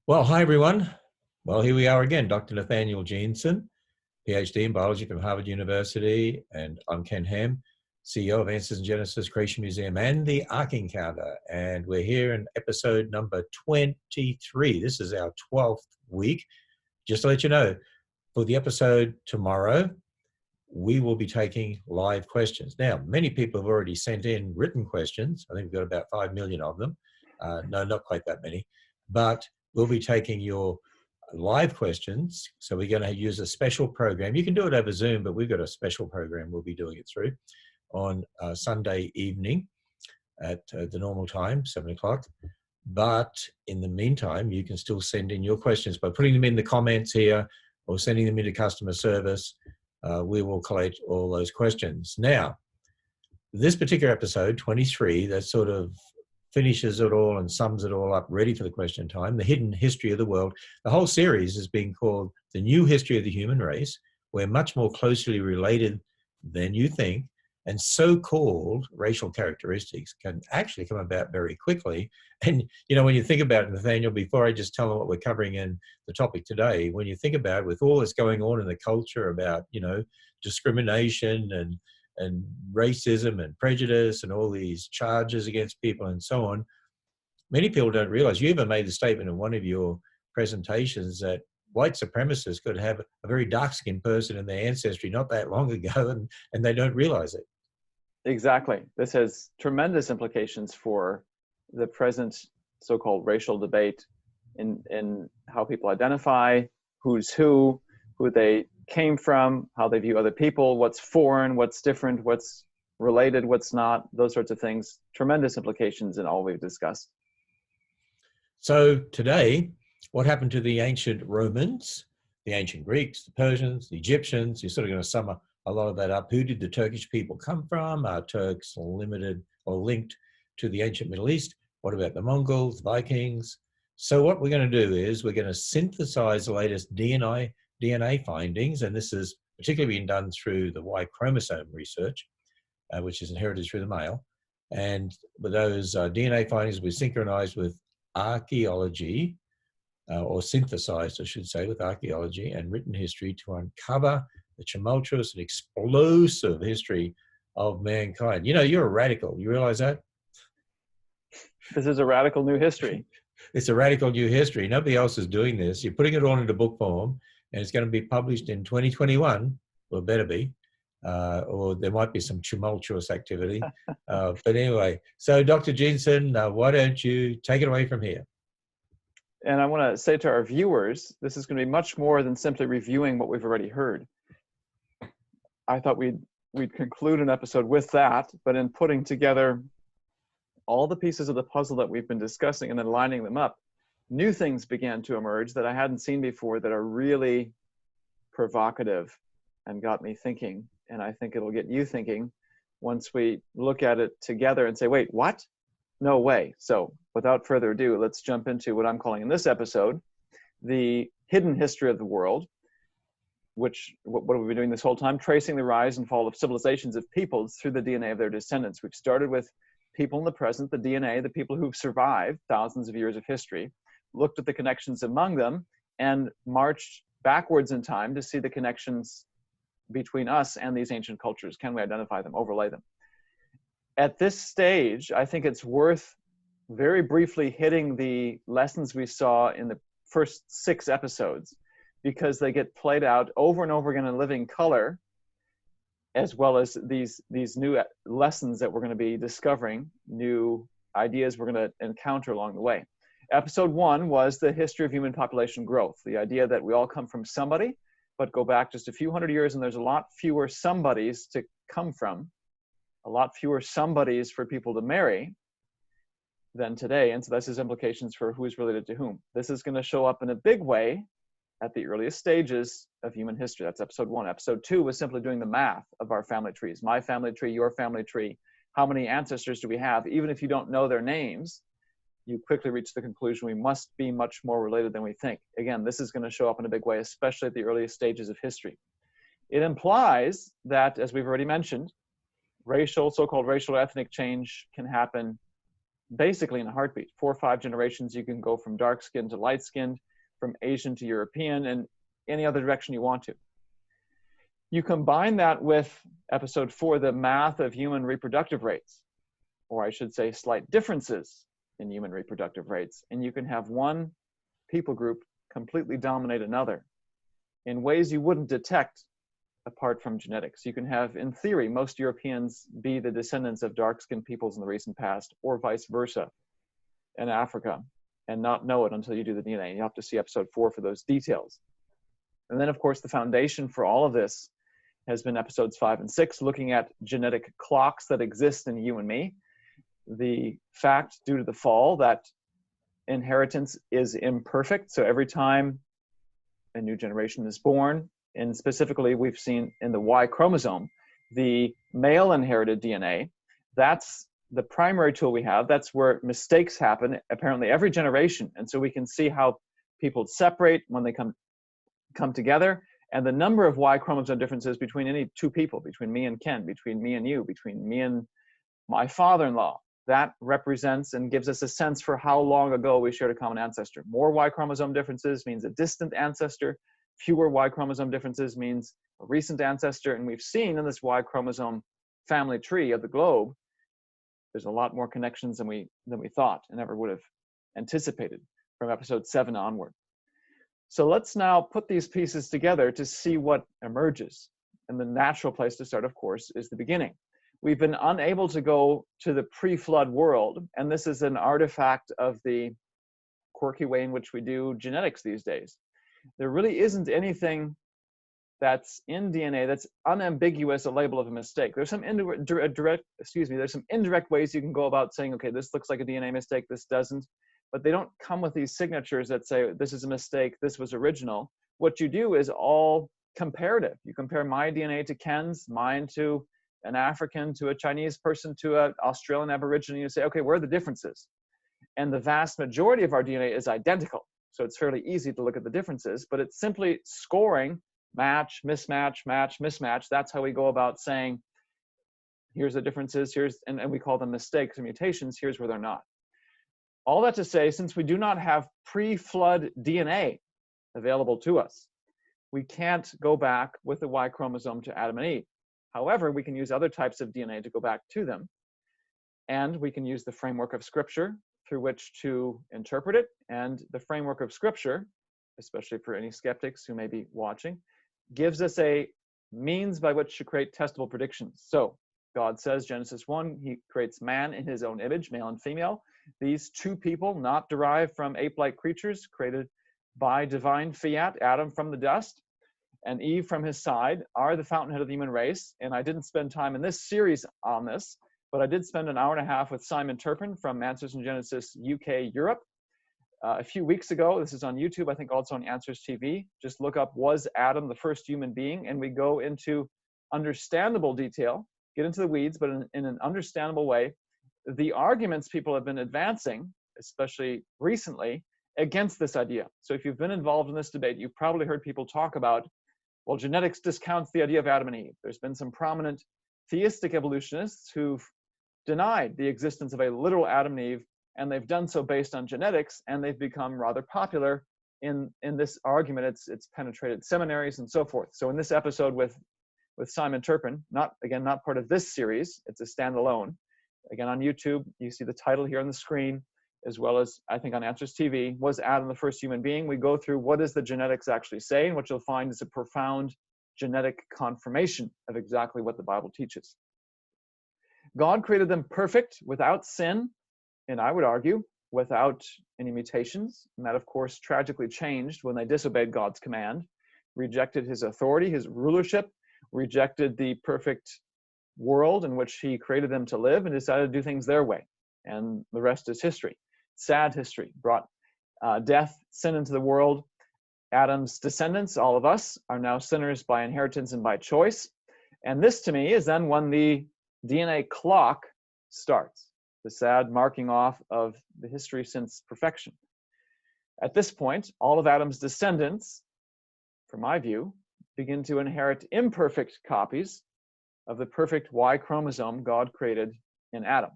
Well, hi everyone. Well, here we are again, Dr. Nathaniel Jeanson, PhD in biology from Harvard University, and I'm Ken Ham, CEO of Answers in Genesis Creation Museum and the Ark Encounter. And we're here in episode number 23. This is our 12th week. Just to let you know, for the episode tomorrow, we will be taking live questions. Now, many people have already sent in written questions. I think we've got about 5 million of them. No, not quite that many, but we'll be taking your live questions. So we're going to use a special program. You can do it over Zoom, but we've got a special program we'll be doing it through on Sunday evening at the normal time, 7 o'clock. But in the meantime, you can still send in your questions by putting them in the comments here or sending them into customer service. We will collate all those questions. Now, this particular episode, 23, that sort of finishes it all and sums it all up, ready for the question time, the hidden history of the world. The whole series is being called The New History of the Human Race. We're much more closely related than you think, and so-called racial characteristics can actually come about very quickly. And, you know, when you think about it, Nathaniel, before I just tell them what we're covering in the topic today, when you think about it, with all that's going on in the culture about, you know, discrimination and racism and prejudice and all these charges against people and so on, many people don't realize, you even made the statement in one of your presentations that white supremacists could have a very dark-skinned person in their ancestry not that long ago, and they don't realize it. Exactly. This has tremendous implications for the present so-called racial debate in how people identify, who's who they came from, how they view other people, what's foreign, what's different, what's related, what's not, those sorts of things. Tremendous implications in all we've discussed. So today, what happened to the ancient Romans, the ancient Greeks, the Persians, the Egyptians? You're sort of going to sum up a lot of that up. Who did the Turkish people come from? Are Turks limited or linked to the ancient Middle East? What about the Mongols, Vikings? So what we're going to do is we're going to synthesize the latest DNA findings, and this is particularly being done through the Y-chromosome research, which is inherited through the male. And with those DNA findings, we synchronized with archaeology, or synthesized, I should say, with archaeology and written history to uncover the tumultuous and explosive history of mankind. You know, you're a radical. You realize that? This is a radical new history. It's a radical new history. Nobody else is doing this. You're putting it all into book form, and it's going to be published in 2021, or better be, or there might be some tumultuous activity. But anyway, so Dr. Jeanson, why don't you take it away from here? And I want to say to our viewers, this is going to be much more than simply reviewing what we've already heard. I thought we'd conclude an episode with that, but in putting together all the pieces of the puzzle that we've been discussing and then lining them up, new things began to emerge that I hadn't seen before that are really provocative and got me thinking. And I think it'll get you thinking once we look at it together and say, wait, what? No way. So without further ado, let's jump into what I'm calling in this episode, the hidden history of the world, which, what have we been doing this whole time? Tracing the rise and fall of civilizations of peoples through the DNA of their descendants. We've started with people in the present, the DNA, the people who've survived thousands of years of history, looked at the connections among them, and marched backwards in time to see the connections between us and these ancient cultures. Can we identify them, overlay them? At this stage, I think it's worth very briefly hitting the lessons we saw in the first 6 episodes, because they get played out over and over again in living color, as well as these new lessons that we're going to be discovering, new ideas we're going to encounter along the way. Episode 1 was the history of human population growth, the idea that we all come from somebody, but go back just a few hundred years and there's a lot fewer somebodies to come from, a lot fewer somebodies for people to marry than today. And so this has implications for who's related to whom. This is going to show up in a big way at the earliest stages of human history. That's episode 1. Episode 2 was simply doing the math of our family trees. My family tree, your family tree. How many ancestors do we have? Even if you don't know their names, you quickly reach the conclusion we must be much more related than we think. Again, this is going to show up in a big way, especially at the earliest stages of history. It implies that, as we've already mentioned, so-called racial or ethnic change can happen basically in a heartbeat. 4 or 5 generations, you can go from dark skinned to light skinned, from Asian to European, and any other direction you want to. You combine that with episode 4, the math of human reproductive rates, or I should say slight differences in human reproductive rates, and you can have one people group completely dominate another in ways you wouldn't detect apart from genetics. You can have, in theory, most Europeans be the descendants of dark-skinned peoples in the recent past, or vice versa in Africa, and not know it until you do the DNA. You have to see episode 4 for those details. And then, of course, the foundation for all of this has been episodes 5 and 6, looking at genetic clocks that exist in you and me. The fact, due to the fall, that inheritance is imperfect. So every time a new generation is born, and specifically we've seen in the Y chromosome, the male inherited DNA, that's the primary tool we have. That's where mistakes happen, apparently every generation. And so we can see how people separate when they come together, and the number of Y chromosome differences between any two people, between me and Ken, between me and you, between me and my father-in-law, that represents and gives us a sense for how long ago we shared a common ancestor. More Y chromosome differences means a distant ancestor. Fewer Y chromosome differences means a recent ancestor. And we've seen in this Y chromosome family tree of the globe, there's a lot more connections than we thought and ever would have anticipated from episode 7 onward. So let's now put these pieces together to see what emerges. And the natural place to start, of course, is the beginning. We've been unable to go to the pre-flood world, and this is an artifact of the quirky way in which we do genetics these days. There really isn't anything that's in DNA that's unambiguous a label of a mistake. There's some there's some indirect ways you can go about saying, okay, this looks like a DNA mistake, this doesn't, but they don't come with these signatures that say, this is a mistake, this was original. What you do is all comparative. You compare my DNA to Ken's, mine to an African, to a Chinese person, to an Australian Aborigine. You say, okay, where are the differences? And the vast majority of our DNA is identical. So it's fairly easy to look at the differences, but it's simply scoring match, mismatch, match, mismatch. That's how we go about saying, here's the differences, and we call them mistakes or mutations, here's where they're not. All that to say, since we do not have pre-flood DNA available to us, we can't go back with the Y chromosome to Adam and Eve. However, we can use other types of DNA to go back to them. And we can use the framework of Scripture through which to interpret it. And the framework of Scripture, especially for any skeptics who may be watching, gives us a means by which to create testable predictions. So God says, Genesis 1, he creates man in his own image, male and female. These two people, not derived from ape-like creatures, created by divine fiat, Adam from the dust and Eve from his side, are the fountainhead of the human race. And I didn't spend time in this series on this, but I did spend an hour and a half with Simon Turpin from Answers in Genesis UK Europe a few weeks ago. This is on YouTube, I think also on Answers TV. Just look up, was Adam the first human being? And we go into understandable detail, get into the weeds, but in an understandable way, the arguments people have been advancing, especially recently, against this idea. So if you've been involved in this debate, you've probably heard people talk about, well, genetics discounts the idea of Adam and Eve. There's been some prominent theistic evolutionists who've denied the existence of a literal Adam and Eve, and they've done so based on genetics, and they've become rather popular in this argument. It's penetrated seminaries and so forth. So in this episode with Simon Turpin, not part of this series, it's a standalone. Again, on YouTube, you see the title here on the screen, as well as, I think, on Answers TV, was Adam the first human being? We go through what does the genetics actually say, and what you'll find is a profound genetic confirmation of exactly what the Bible teaches. God created them perfect, without sin, and I would argue, without any mutations. And that, of course, tragically changed when they disobeyed God's command, rejected his authority, his rulership, rejected the perfect world in which he created them to live, and decided to do things their way. And the rest is history. Sad history. Brought death, sin into the world. Adam's descendants, all of us, are now sinners by inheritance and by choice. And this, to me, is then when the DNA clock starts, the sad marking off of the history since perfection. At this point, all of Adam's descendants, from my view, begin to inherit imperfect copies of the perfect Y chromosome God created in Adam.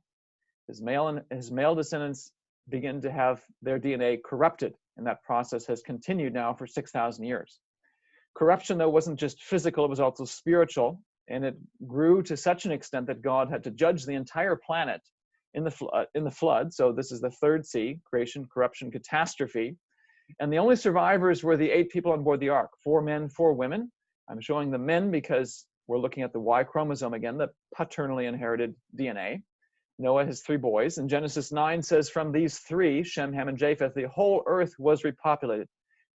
His male descendants begin to have their DNA corrupted, and that process has continued now for 6,000 years. Corruption, though, wasn't just physical, it was also spiritual, and it grew to such an extent that God had to judge the entire planet in the flood. So this is the third C, creation, corruption, catastrophe. And the only survivors were the 8 people on board the ark, 4 men, 4 women. I'm showing the men because we're looking at the Y chromosome again, the paternally inherited DNA. Noah has 3 boys, and Genesis 9 says, from these 3, Shem, Ham, and Japheth, the whole earth was repopulated.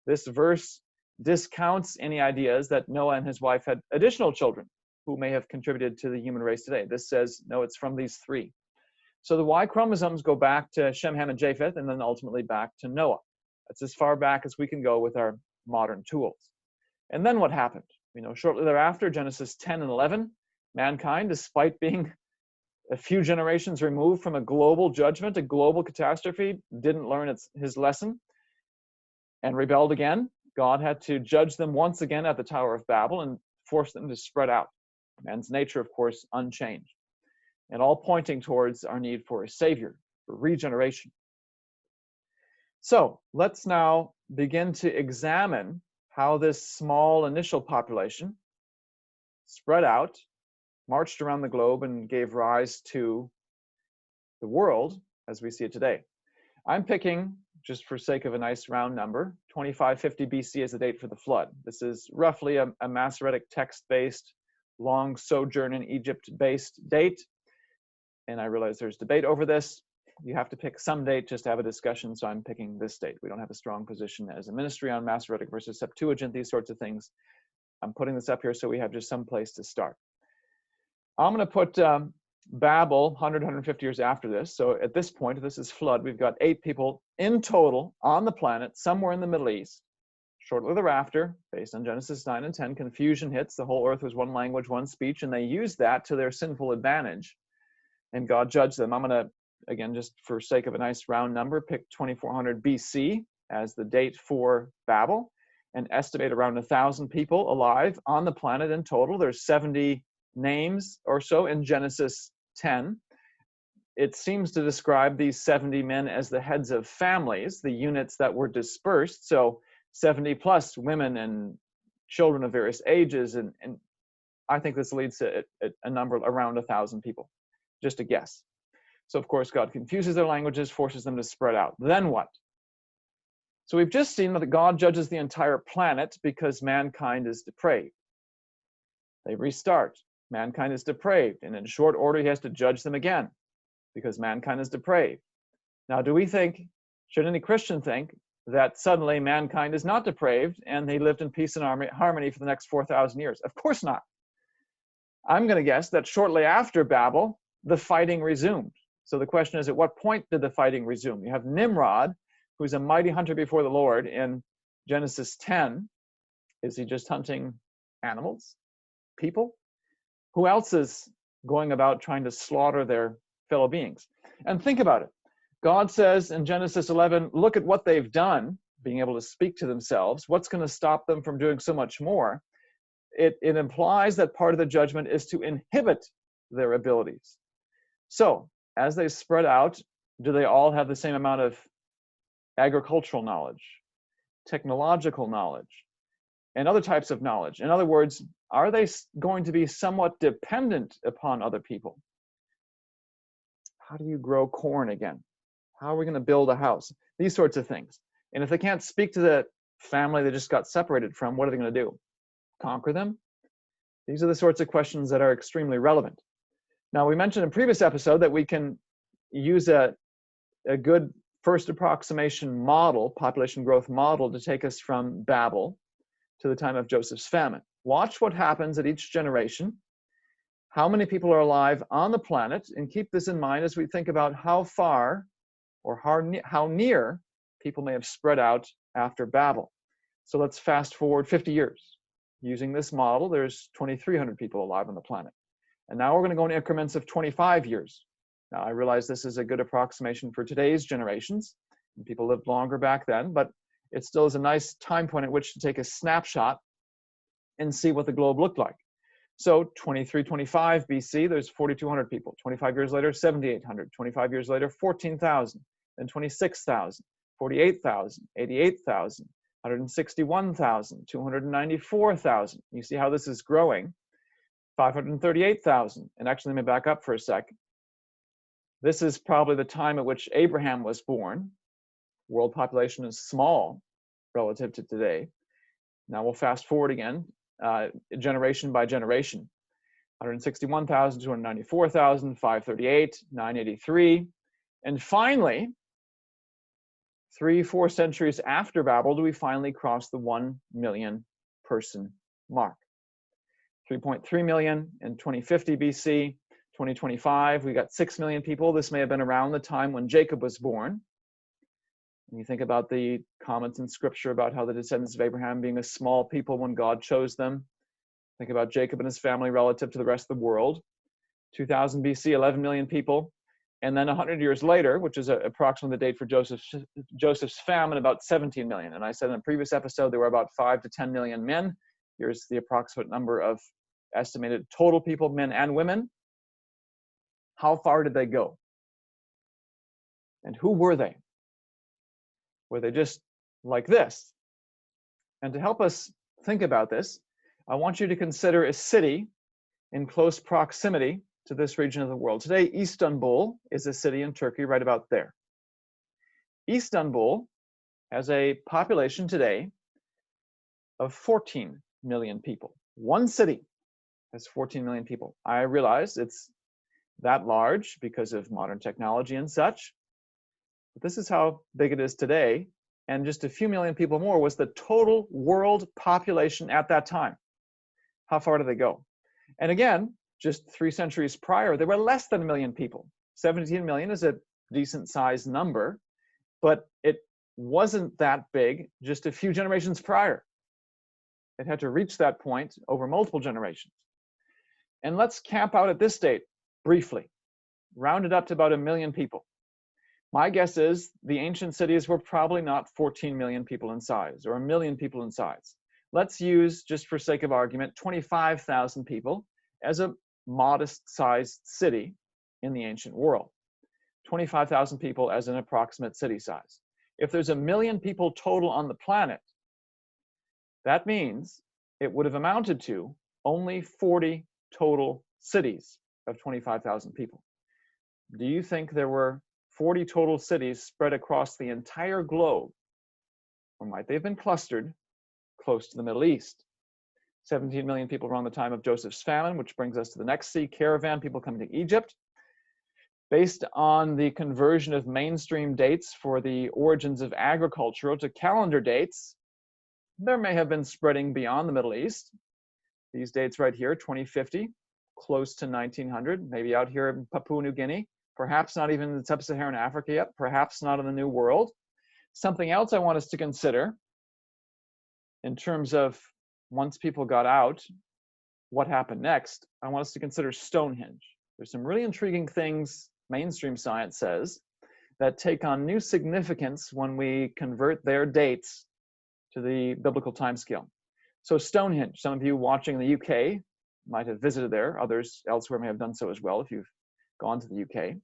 This verse discounts any ideas that Noah and his wife had additional children who may have contributed to the human race today. This says, no, it's from these 3. So the Y chromosomes go back to Shem, Ham, and Japheth, and then ultimately back to Noah. That's as far back as we can go with our modern tools. And then what happened? We know shortly thereafter, Genesis 10 and 11, mankind, despite being a few generations removed from a global judgment, a global catastrophe, didn't learn his lesson and rebelled again. God had to judge them once again at the Tower of Babel and force them to spread out. Man's nature, of course, unchanged. And all pointing towards our need for a savior, for regeneration. So let's now begin to examine how this small initial population spread out, marched around the globe, and gave rise to the world as we see it today. I'm picking, just for sake of a nice round number, 2550 BC as the date for the flood. This is roughly a Masoretic text-based, long sojourn in Egypt-based date. And I realize there's debate over this. You have to pick some date just to have a discussion, so I'm picking this date. We don't have a strong position as a ministry on Masoretic versus Septuagint, these sorts of things. I'm putting this up here so we have just some place to start. I'm going to put Babel 150 years after this. So at this point, this is flood. We've got 8 people in total on the planet, somewhere in the Middle East. Shortly thereafter, based on Genesis 9 and 10, confusion hits. The whole earth was one language, one speech, and they used that to their sinful advantage. And God judged them. I'm going to, again, just for sake of a nice round number, pick 2400 BC as the date for Babel and estimate around 1,000 people alive on the planet in total. There's 70 names or so in Genesis 10. It seems to describe these 70 men as the heads of families, the units that were dispersed. So 70 plus women and children of various ages. And I think this leads to a number around 1,000 people, just a guess. So of course, God confuses their languages, forces them to spread out. Then what? So we've just seen that God judges the entire planet because mankind is depraved. They restart. Mankind is depraved. And in short order, he has to judge them again because mankind is depraved. Now, do we think, should any Christian think, that suddenly mankind is not depraved and they lived in peace and harmony for the next 4,000 years? Of course not. I'm going to guess that shortly after Babel, the fighting resumed. So the question is, at what point did the fighting resume? You have Nimrod, who's a mighty hunter before the Lord in Genesis 10. Is he just hunting animals, people? Who else is going about trying to slaughter their fellow beings? And think about it. God says in Genesis 11, look at what they've done, being able to speak to themselves. What's going to stop them from doing so much more? It implies that part of the judgment is to inhibit their abilities. So as they spread out, do they all have the same amount of agricultural knowledge, technological knowledge, and other types of knowledge? In other words, are they going to be somewhat dependent upon other people? How do you grow corn again? How are we going to build a house? These sorts of things. And if they can't speak to the family they just got separated from, what are they going to do? Conquer them? These are the sorts of questions that are extremely relevant. Now, we mentioned in a previous episode that we can use a good first approximation model, population growth model, to take us from Babel to the time of Joseph's famine. Watch what happens at each generation, how many people are alive on the planet, and keep this in mind as we think about how far or how near people may have spread out after Babel. So let's fast forward 50 years. Using this model, there's 2,300 people alive on the planet. And now we're going to go in increments of 25 years. Now, I realize this is a good approximation for today's generations. People lived longer back then, but it still is a nice time point at which to take a snapshot and see what the globe looked like. So 2325 BC, there's 4,200 people. 25 years later, 7,800. 25 years later, 14,000. Then 26,000, 48,000, 88,000, 161,000, 294,000. You see how this is growing. 538,000. And actually, let me back up for a sec. This is probably the time at which Abraham was born. World population is small relative to today. Now we'll fast forward again, generation by generation. 161,000, 294,000, 538, 983. And finally, 3-4 centuries after Babel, do we finally cross the 1 million person mark. 3.3 million in 2050 BC. 2025, we got 6 million people. This may have been around the time when Jacob was born. And you think about the comments in scripture about how the descendants of Abraham being a small people when God chose them. Think about Jacob and his family relative to the rest of the world. 2000 BC, 11 million people. And then 100 years later, which is approximately the date for Joseph's famine, about 17 million. And I said in a previous episode, there were about 5 to 10 million men. Here's the approximate number of estimated total people, men and women. How far did they go? And who were they? Were they just like this? And to help us think about this, I want you to consider a city in close proximity to this region of the world. Today, Istanbul is a city in Turkey right about there. Istanbul has a population today of 14 million people. One city has 14 million people. I realize it's that large because of modern technology and such. But this is how big it is today. And just a few million people more was the total world population at that time. How far do they go? And again, just 3 centuries prior, there were less than 1 million people. 17 million is a decent sized number, but it wasn't that big just a few generations prior. It had to reach that point over multiple generations. And let's camp out at this date briefly, round it up to about 1 million people. My guess is the ancient cities were probably not 14 million people in size or 1 million people in size. Let's use, just for sake of argument, 25,000 people as a modest-sized city in the ancient world. 25,000 people as an approximate city size. If there's 1 million people total on the planet, that means it would have amounted to only 40 total cities of 25,000 people. Do you think there were 40 total cities spread across the entire globe? Or might they have been clustered close to the Middle East? 17 million people around the time of Joseph's famine, which brings us to the next sea caravan, people coming to Egypt. Based on the conversion of mainstream dates for the origins of agriculture to calendar dates, there may have been spreading beyond the Middle East. These dates right here, 2050, close to 1900, maybe out here in Papua New Guinea, perhaps not even in sub-Saharan Africa yet, perhaps not in the New World. Something else I want us to consider in terms of once people got out, what happened next, I want us to consider Stonehenge. There's some really intriguing things, mainstream science says, that take on new significance when we convert their dates to the biblical timescale. So Stonehenge, some of you watching in the UK might have visited there. Others elsewhere may have done so as well if you've gone to the UK.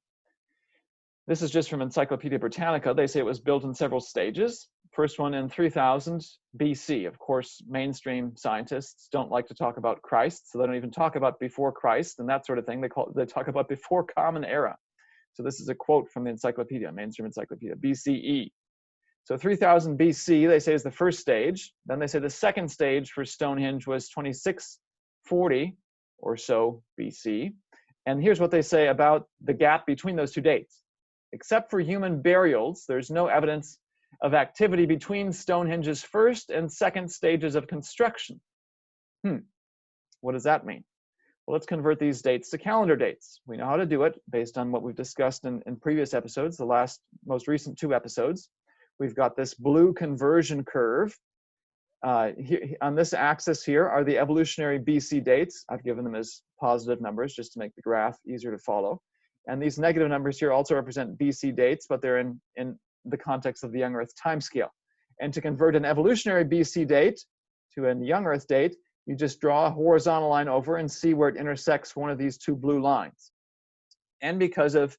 This is just from Encyclopedia Britannica. They say it was built in several stages. First one in 3000 BC. Of course, mainstream scientists don't like to talk about Christ, so they don't even talk about before Christ and that sort of thing. They talk about before Common Era. So this is a quote from the encyclopedia, mainstream encyclopedia, BCE. So 3000 BC, they say, is the first stage. Then they say the second stage for Stonehenge was 2640 or so BC. And here's what they say about the gap between those two dates. Except for human burials, there's no evidence of activity between Stonehenge's first and second stages of construction. What does that mean? Well, let's convert these dates to calendar dates. We know how to do it based on what we've discussed in previous episodes, the most recent 2 episodes. We've got this blue conversion curve. Here, on this axis here are the evolutionary BC dates. I've given them as positive numbers just to make the graph easier to follow. And these negative numbers here also represent BC dates, but they're in the context of the young Earth timescale. And to convert an evolutionary BC date to a young Earth date, You just draw a horizontal line over and see where it intersects one of these two blue lines. And because of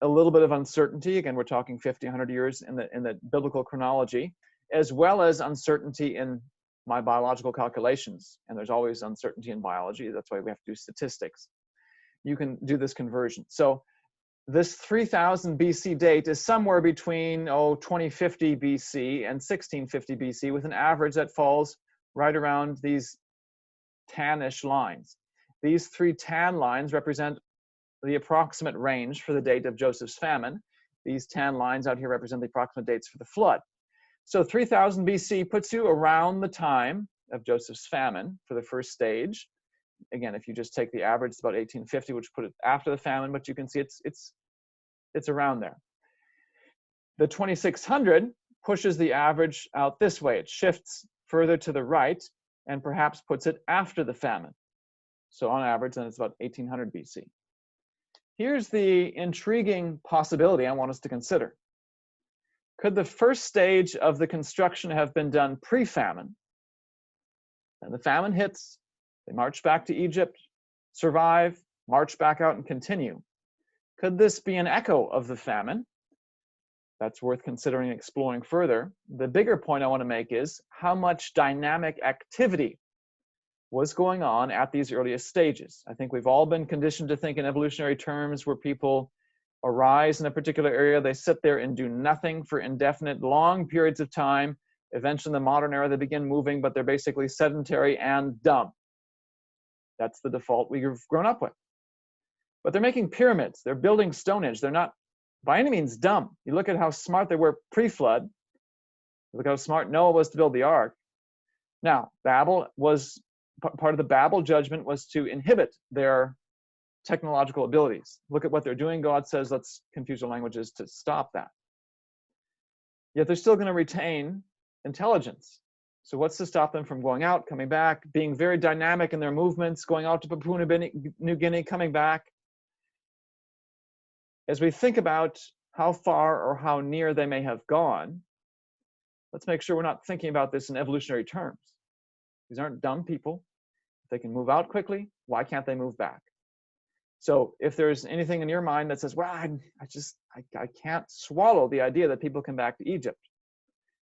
a little bit of uncertainty, again, we're talking 50, 100 years in the biblical chronology, as well as uncertainty in my biological calculations. And there's always uncertainty in biology. That's why we have to do statistics. You can do this conversion. So this 3000 BC date is somewhere between 2050 BC and 1650 BC, with an average that falls right around these tannish lines. These three tan lines represent the approximate range for the date of Joseph's famine. These tan lines out here represent the approximate dates for the flood. So 3000 BC puts you around the time of Joseph's famine for the first stage. Again, if you just take the average, it's about 1850, which put it after the famine, but you can see it's around there. The 2600 pushes the average out this way. It shifts further to the right and perhaps puts it after the famine. So on average, then it's about 1800 BC. Here's the intriguing possibility I want us to consider. Could the first stage of the construction have been done pre-famine? And the famine hits, they march back to Egypt, survive, march back out and continue. Could this be an echo of the famine? That's worth considering and exploring further. The bigger point I want to make is how much dynamic activity was going on at these earliest stages. I think we've all been conditioned to think in evolutionary terms where people arise in a particular area, they sit there and do nothing for indefinite, long periods of time. Eventually in the modern era, they begin moving, but they're basically sedentary and dumb. That's the default we've grown up with. But they're making pyramids, they're building Stonehenge. They're not by any means dumb. You look at how smart they were pre-flood. Look how smart Noah was to build the ark. Now, Babel was, part of the Babel judgment was to inhibit their technological abilities. Look at what they're doing. God says, let's confuse our languages to stop that. Yet they're still going to retain intelligence. So what's to stop them from going out, coming back, being very dynamic in their movements, going out to Papua New Guinea, coming back? As we think about how far or how near they may have gone, let's make sure we're not thinking about this in evolutionary terms. These aren't dumb people. If they can move out quickly, why can't they move back? So if there's anything in your mind that says, well, I can't swallow the idea that people come back to Egypt.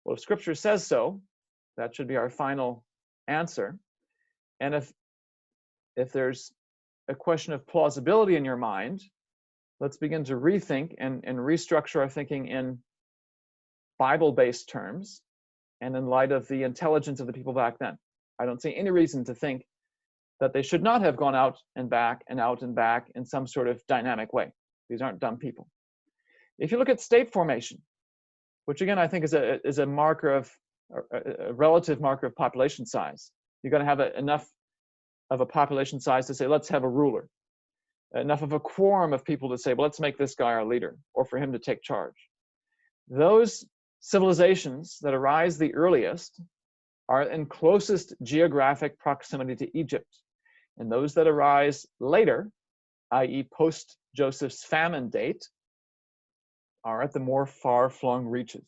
Well, if Scripture says so, that should be our final answer. And if there's a question of plausibility in your mind, let's begin to rethink and restructure our thinking in Bible-based terms and in light of the intelligence of the people back then. I don't see any reason to think that they should not have gone out and back and out and back in some sort of dynamic way. These aren't dumb people. If you look at state formation, which again I think is a marker of a relative marker of population size, you're going to have enough of a population size to say, let's have a ruler. Enough of a quorum of people to say, well, let's make this guy our leader, or for him to take charge. Those civilizations that arise the earliest are in closest geographic proximity to Egypt. And those that arise later, i.e. post Joseph's famine date, are at the more far-flung reaches.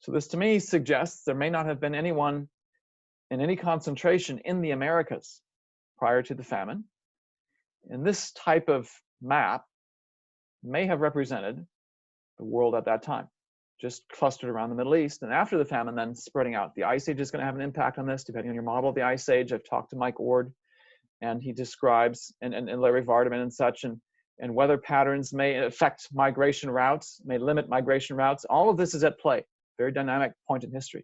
So this to me suggests there may not have been anyone in any concentration in the Americas prior to the famine. And this type of map may have represented the world at that time, just clustered around the Middle East. And after the famine, then spreading out. The Ice Age is going to have an impact on this, depending on your model of the Ice Age. I've talked to Mike Ord, and he describes, and Larry Vardaman and such, and weather patterns may affect migration routes, may limit migration routes. All of this is at play. Very dynamic point in history.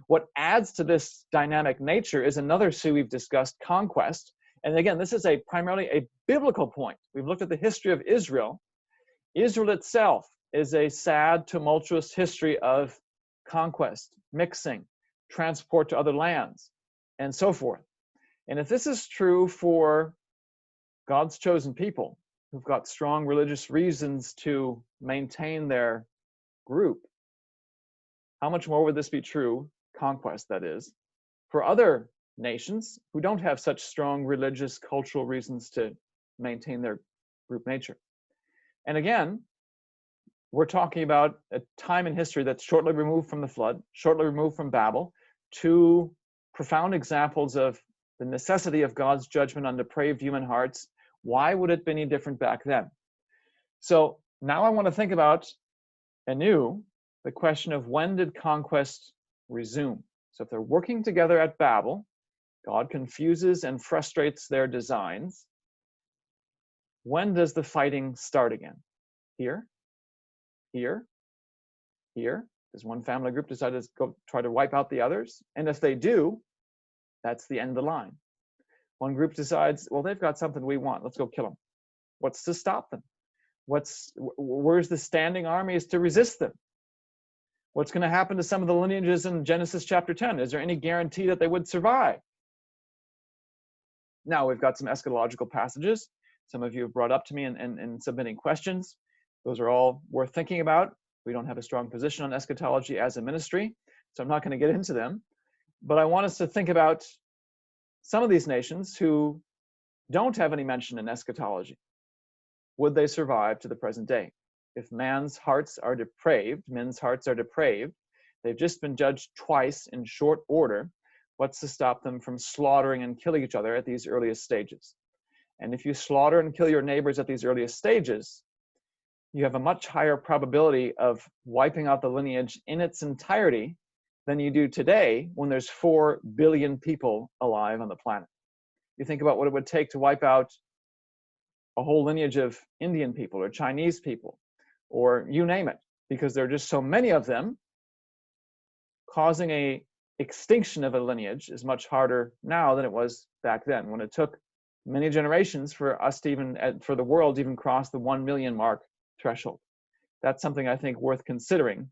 What adds to this dynamic nature is another issue we've discussed, conquest. And again, this is primarily a biblical point. We've looked at the history of Israel. Israel itself is a sad, tumultuous history of conquest, mixing, transport to other lands, and so forth. And if this is true for God's chosen people, who've got strong religious reasons to maintain their group, how much more would this be true, conquest that is, for other nations who don't have such strong religious, cultural reasons to maintain their group nature? And again, we're talking about a time in history that's shortly removed from the flood, shortly removed from Babel, to profound examples of the necessity of God's judgment on depraved human hearts. Why would it be any different back then? So now I want to think about anew the question of when did conquest resume? So if they're working together at Babel, God confuses and frustrates their designs. When does the fighting start again? Here? Here? Here? Does one family group decide to go try to wipe out the others? And if they do, that's the end of the line. One group decides, well, they've got something we want. Let's go kill them. What's to stop them? Where's the standing armies to resist them? What's going to happen to some of the lineages in Genesis chapter 10? Is there any guarantee that they would survive? Now, we've got some eschatological passages. Some of you have brought up to me in submitting questions. Those are all worth thinking about. We don't have a strong position on eschatology as a ministry, so I'm not going to get into them. But I want us to think about some of these nations who don't have any mention in eschatology. Would they survive to the present day? If men's hearts are depraved, they've just been judged twice in short order, what's to stop them from slaughtering and killing each other at these earliest stages? And if you slaughter and kill your neighbors at these earliest stages, you have a much higher probability of wiping out the lineage in its entirety than you do today when there's 4 billion people alive on the planet. You think about what it would take to wipe out a whole lineage of Indian people or Chinese people, or you name it, because there are just so many of them. Causing a extinction of a lineage is much harder now than it was back then, when it took many generations for us to even, for the world to even cross the 1 million mark threshold. That's something I think worth considering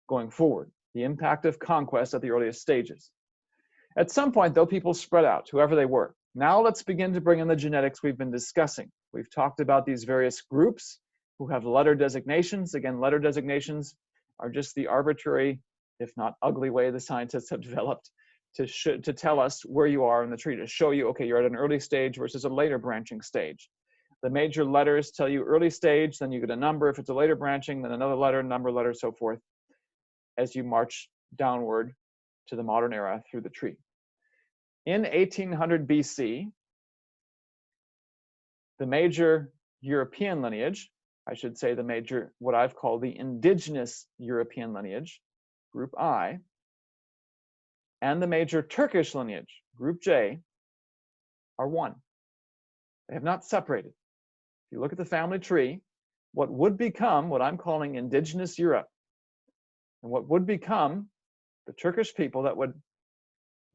going forward, the impact of conquest at the earliest stages. At some point, though, people spread out, whoever they were. Now let's begin to bring in the genetics we've been discussing. We've talked about these various groups who have letter designations. Again, letter designations are just the arbitrary, if not ugly, way the scientists have developed to tell us where you are in the tree, to show you, okay, you're at an early stage versus a later branching stage. The major letters tell you early stage, then you get a number. If it's a later branching, then another letter, number, letter, so forth, as you march downward to the modern era through the tree. In 1800 BC, the major European lineage, I should say the major, what I've called the indigenous European lineage, group I, and the major Turkish lineage, group J, are one. They have not separated. If you look at the family tree, what would become what I'm calling indigenous Europe, and what would become the Turkish people that would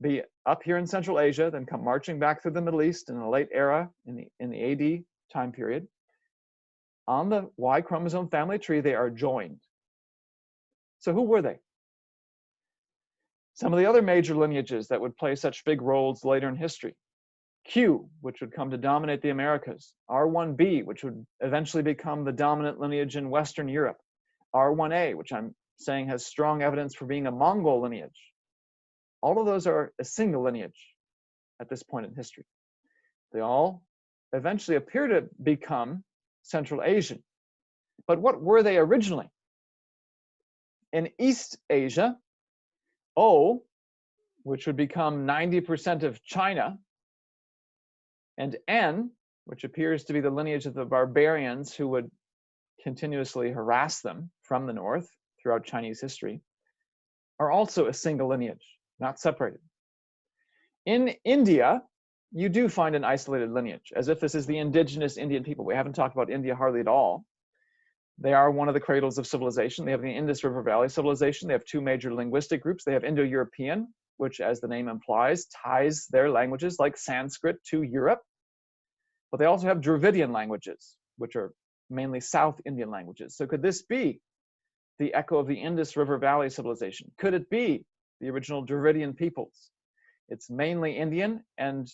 be up here in Central Asia, then come marching back through the Middle East in the late era, in the AD time period. On the Y chromosome family tree, they are joined. So who were they? Some of the other major lineages that would play such big roles later in history. Q, which would come to dominate the Americas. R1b, which would eventually become the dominant lineage in Western Europe. R1a, which I'm saying has strong evidence for being a Mongol lineage. All of those are a single lineage at this point in history. They all eventually appear to become Central Asian. But what were they originally? In East Asia, O, which would become 90% of China, and N, which appears to be the lineage of the barbarians who would continuously harass them from the north throughout Chinese history, are also a single lineage, not separated. In India, you do find an isolated lineage, as if this is the indigenous Indian people. We haven't talked about India hardly at all. They are one of the cradles of civilization. They have the Indus River Valley civilization. They have 2 major linguistic groups. They have Indo-European, which, as the name implies, ties their languages like Sanskrit to Europe. But they also have Dravidian languages, which are mainly South Indian languages. So could this be the echo of the Indus River Valley civilization? Could it be the original Dravidian peoples? It's mainly Indian, and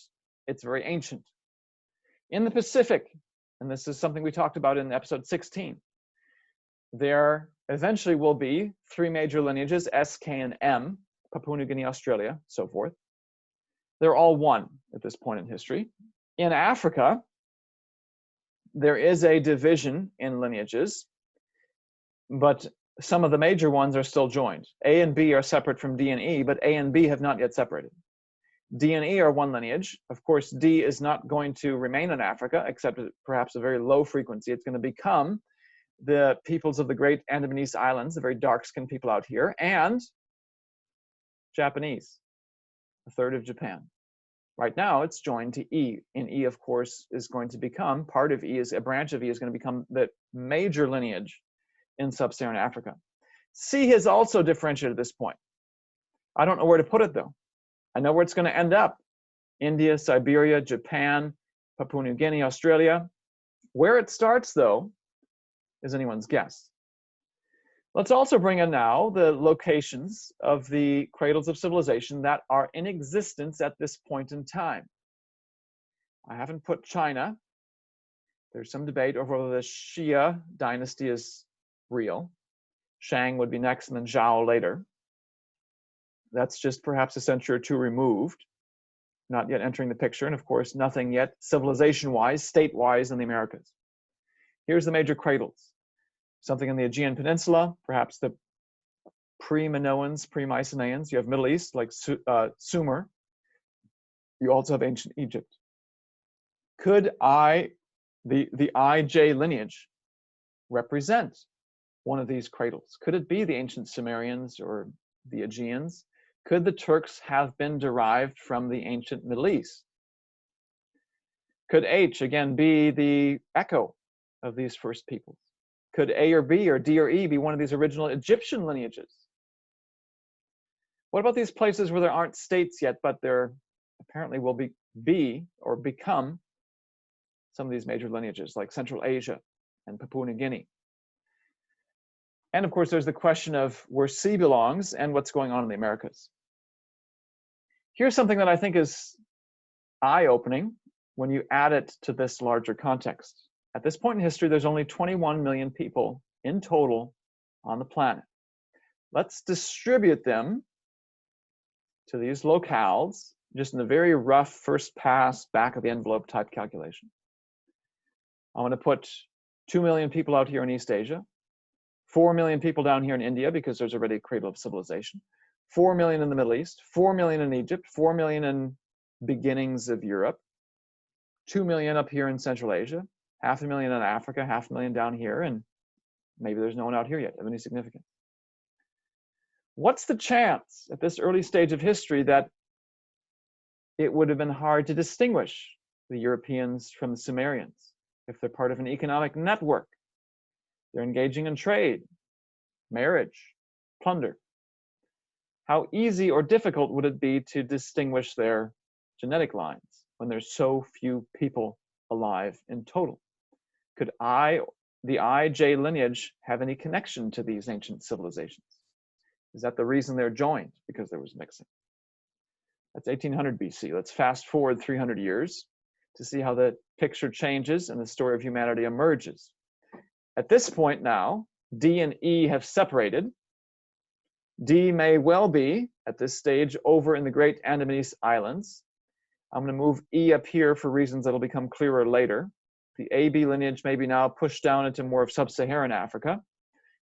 it's very ancient. In the Pacific, and this is something we talked about in episode 16, there eventually will be 3 major lineages, S, K, and M, Papua New Guinea, Australia, so forth. They're all one at this point in history. In Africa, there is a division in lineages, but some of the major ones are still joined. A and B are separate from D and E, but A and B have not yet separated. D and E are one lineage. Of course, D is not going to remain in Africa, except at perhaps a very low frequency. It's going to become the peoples of the great Andamanese Islands, the very dark-skinned people out here, and Japanese, a third of Japan. Right now, it's joined to E, and E, of course, is going to become, part of E, is a branch of E, is going to become the major lineage in sub-Saharan Africa. C has also differentiated at this point. I don't know where to put it, though. I know where it's going to end up. India, Siberia, Japan, Papua New Guinea, Australia. Where it starts, though, is anyone's guess. Let's also bring in now the locations of the cradles of civilization that are in existence at this point in time. I haven't put China. There's some debate over whether the Xia dynasty is real. Shang would be next, and then Zhao later. That's just perhaps a century or two removed, not yet entering the picture, and of course, nothing yet civilization-wise, state-wise in the Americas. Here's the major cradles. Something in the Aegean Peninsula, perhaps the pre-Minoans, pre-Mycenaeans. You have Middle East, like Sumer. You also have ancient Egypt. Could the IJ lineage represent one of these cradles? Could it be the ancient Sumerians or the Aegeans? Could the Turks have been derived from the ancient Middle East? Could H, again, be the echo of these first peoples? Could A or B or D or E be one of these original Egyptian lineages? What about these places where there aren't states yet, but there apparently will be or become some of these major lineages, like Central Asia and Papua New Guinea? And of course, there's the question of where C belongs and what's going on in the Americas. Here's something that I think is eye-opening when you add it to this larger context. At this point in history, there's only 21 million people in total on the planet. Let's distribute them to these locales, just in a very rough first pass, back of the envelope type calculation. I'm going to put 2 million people out here in East Asia, 4 million people down here in India, because there's already a cradle of civilization, 4 million in the Middle East, 4 million in Egypt, 4 million in beginnings of Europe, 2 million up here in Central Asia, 500,000 in Africa, 500,000 down here, and maybe there's no one out here yet of any significance. What's the chance at this early stage of history that it would have been hard to distinguish the Europeans from the Sumerians if they're part of an economic network? They're engaging in trade, marriage, plunder. How easy or difficult would it be to distinguish their genetic lines when there's so few people alive in total? Could the IJ lineage have any connection to these ancient civilizations? Is that the reason they're joined? Because there was mixing. That's 1800 BC. Let's fast forward 300 years to see how the picture changes and the story of humanity emerges. At this point now, D and E have separated. D may well be, at this stage, over in the great Andamanese Islands. I'm going to move E up here for reasons that'll become clearer later. The AB lineage may be now pushed down into more of sub-Saharan Africa.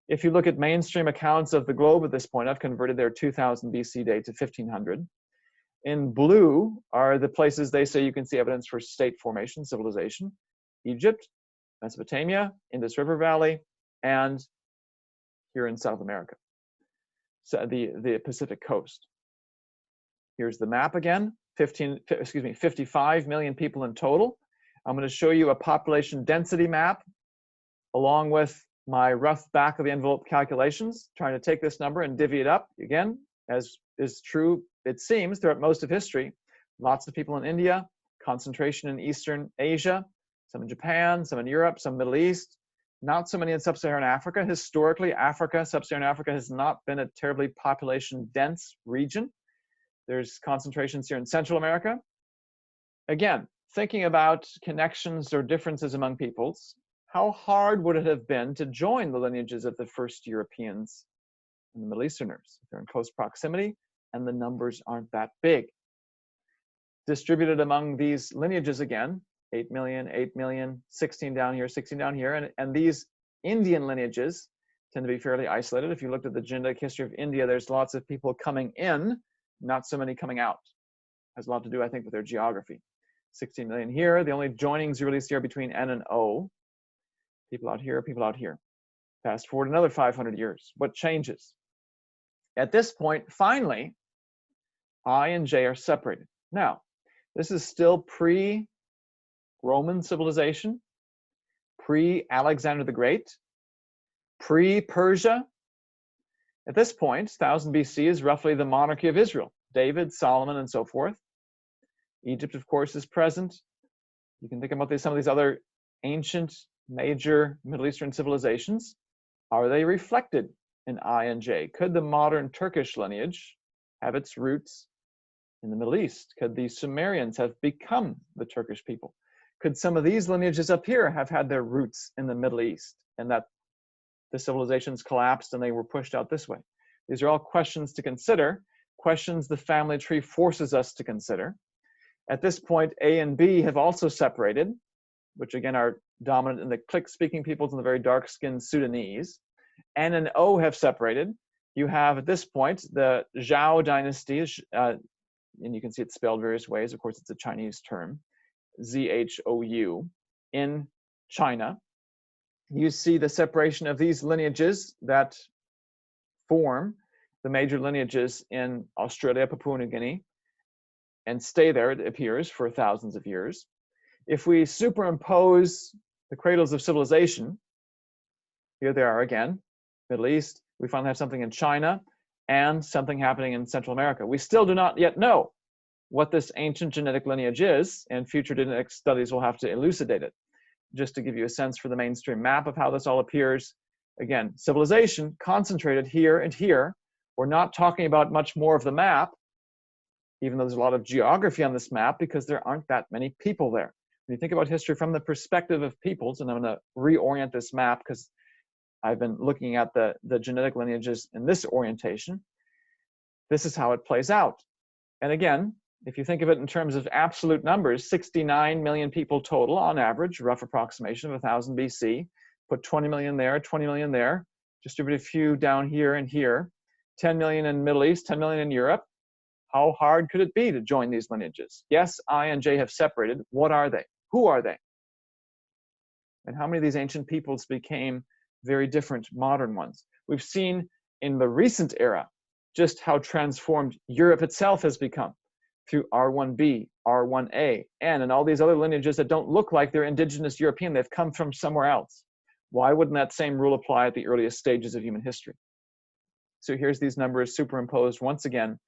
If you look at mainstream accounts of the globe at this point, I've converted their 2000 BC date to 1500. In blue are the places they say you can see evidence for state formation, civilization. Egypt, Mesopotamia, Indus River Valley, and here in South America, so the Pacific coast. Here's the map again, 55 million people in total. I'm going to show you a population density map along with my rough back of the envelope calculations, trying to take this number and divvy it up. Again, as is true, it seems, throughout most of history, lots of people in India, concentration in Eastern Asia, some in Japan, some in Europe, some Middle East, not so many in sub-Saharan Africa. Historically, sub-Saharan Africa has not been a terribly population-dense region. There's concentrations here in Central America. Again, thinking about connections or differences among peoples, how hard would it have been to join the lineages of the first Europeans and the Middle Easterners? They're in close proximity, and the numbers aren't that big. Distributed among these lineages again, 8 million, 16 down here, 16 down here, and these Indian lineages tend to be fairly isolated. If you looked at the genetic history of India, there's lots of people coming in, not so many coming out. Has a lot to do, I think, with their geography. 16 million here. The only joinings you really see are between N and O. People out here, people out here. Fast forward another 500 years. What changes? At this point, finally, I and J are separated. Now, this is still pre-Roman civilization, pre-Alexander the Great, pre-Persia. At this point, 1000 BC is roughly the monarchy of Israel. David, Solomon, and so forth. Egypt, of course, is present. You can think about some of these other ancient, major Middle Eastern civilizations. Are they reflected in I and J? Could the modern Turkish lineage have its roots in the Middle East? Could the Sumerians have become the Turkish people? Could some of these lineages up here have had their roots in the Middle East, and that the civilizations collapsed and they were pushed out this way? These are all questions to consider, questions the family tree forces us to consider. At this point, A and B have also separated, which again are dominant in the Click-speaking peoples and the very dark-skinned Sudanese. N and O have separated. You have, at this point, the Zhou dynasty, and you can see it spelled various ways. Of course, it's a Chinese term, Z-H-O-U, in China. You see the separation of these lineages that form the major lineages in Australia, Papua New Guinea, and stay there, it appears, for thousands of years. If we superimpose the cradles of civilization, here they are again, Middle East, we finally have something in China and something happening in Central America. We still do not yet know what this ancient genetic lineage is, and future genetic studies will have to elucidate it. Just to give you a sense for the mainstream map of how this all appears, again, civilization concentrated here and here. We're not talking about much more of the map, even though there's a lot of geography on this map, because there aren't that many people there. When you think about history from the perspective of peoples, and I'm going to reorient this map because I've been looking at the genetic lineages in this orientation, this is how it plays out. And again, if you think of it in terms of absolute numbers, 69 million people total on average, rough approximation of 1000 BC, put 20 million there, 20 million there, distribute a few down here and here, 10 million in Middle East, 10 million in Europe. How hard could it be to join these lineages? Yes, I and J have separated. What are they? Who are they? And how many of these ancient peoples became very different modern ones? We've seen in the recent era just how transformed Europe itself has become through R1b, R1a, and all these other lineages that don't look like they're indigenous European. They've come from somewhere else. Why wouldn't that same rule apply at the earliest stages of human history? So here's these numbers superimposed once again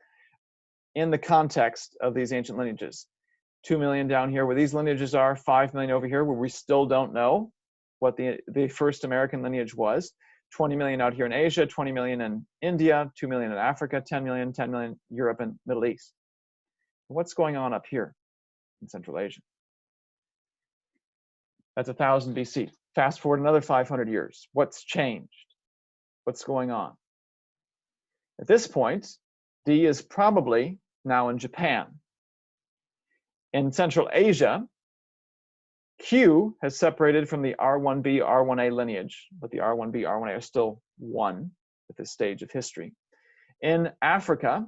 in the context of these ancient lineages. 2 million down here where these lineages are, 5 million over here where we still don't know what the first American lineage was, 20 million out here in Asia, 20 million in India, 2 million in Africa, 10 million Europe and Middle East. What's going on up here in Central Asia? That's 1000 BC. Fast forward another 500 years. What's changed? What's going on? At this point, D is probably now in Japan. In Central Asia, Q has separated from the R1b, R1a lineage, but the R1b, R1a are still one at this stage of history. In Africa,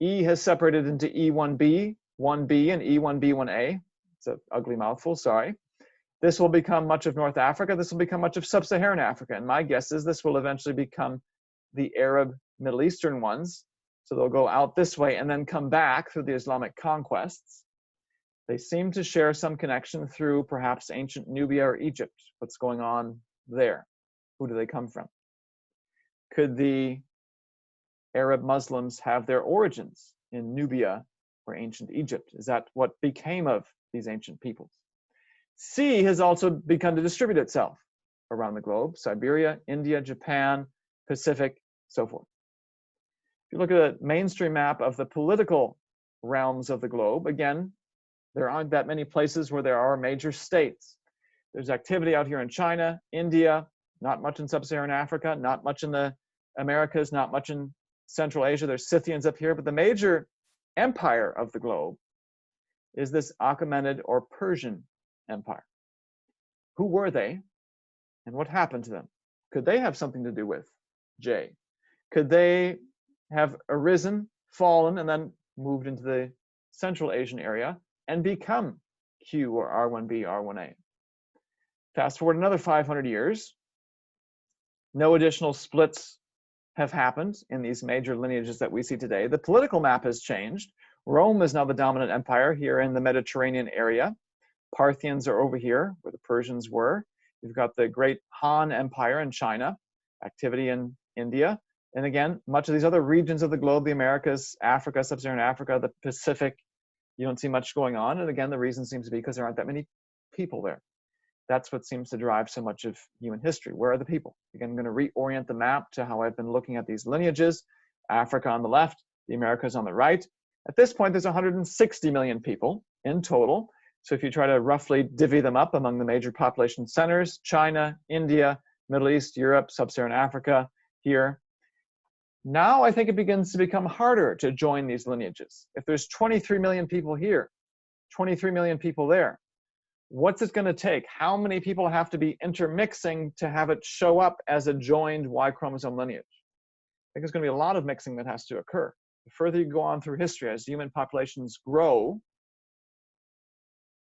E has separated into E1b, 1b, and E1b, 1a. It's an ugly mouthful, sorry. This will become much of North Africa. This will become much of Sub-Saharan Africa. And my guess is this will eventually become the Arab Middle Eastern ones. So they'll go out this way and then come back through the Islamic conquests. They seem to share some connection through perhaps ancient Nubia or Egypt. What's going on there? Who do they come from? Could the Arab Muslims have their origins in Nubia or ancient Egypt? Is that what became of these ancient peoples? C has also begun to distribute itself around the globe: Siberia, India, Japan, Pacific, so forth. If you look at a mainstream map of the political realms of the globe, again, there aren't that many places where there are major states. There's activity out here in China, India, not much in Sub-Saharan Africa, not much in the Americas, not much in Central Asia. There's Scythians up here, but the major empire of the globe is this Achaemenid or Persian Empire. Who were they and what happened to them? Could they have something to do with J? Could they have arisen, fallen, and then moved into the Central Asian area and become Q or R1b, R1a. Fast forward another 500 years, no additional splits have happened in these major lineages that we see today. The political map has changed. Rome is now the dominant empire here in the Mediterranean area. Parthians are over here where the Persians were. You've got the great Han Empire in China, activity in India. And again, much of these other regions of the globe, the Americas, Africa, Sub-Saharan Africa, the Pacific, you don't see much going on. And again, the reason seems to be because there aren't that many people there. That's what seems to drive so much of human history. Where are the people? Again, I'm going to reorient the map to how I've been looking at these lineages. Africa on the left, the Americas on the right. At this point, there's 160 million people in total. So if you try to roughly divvy them up among the major population centers, China, India, Middle East, Europe, Sub-Saharan Africa, here. Now I think it begins to become harder to join these lineages. If there's 23 million people here, 23 million people there, what's it going to take? How many people have to be intermixing to have it show up as a joined Y chromosome lineage? I think there's going to be a lot of mixing that has to occur. The further you go on through history, as human populations grow,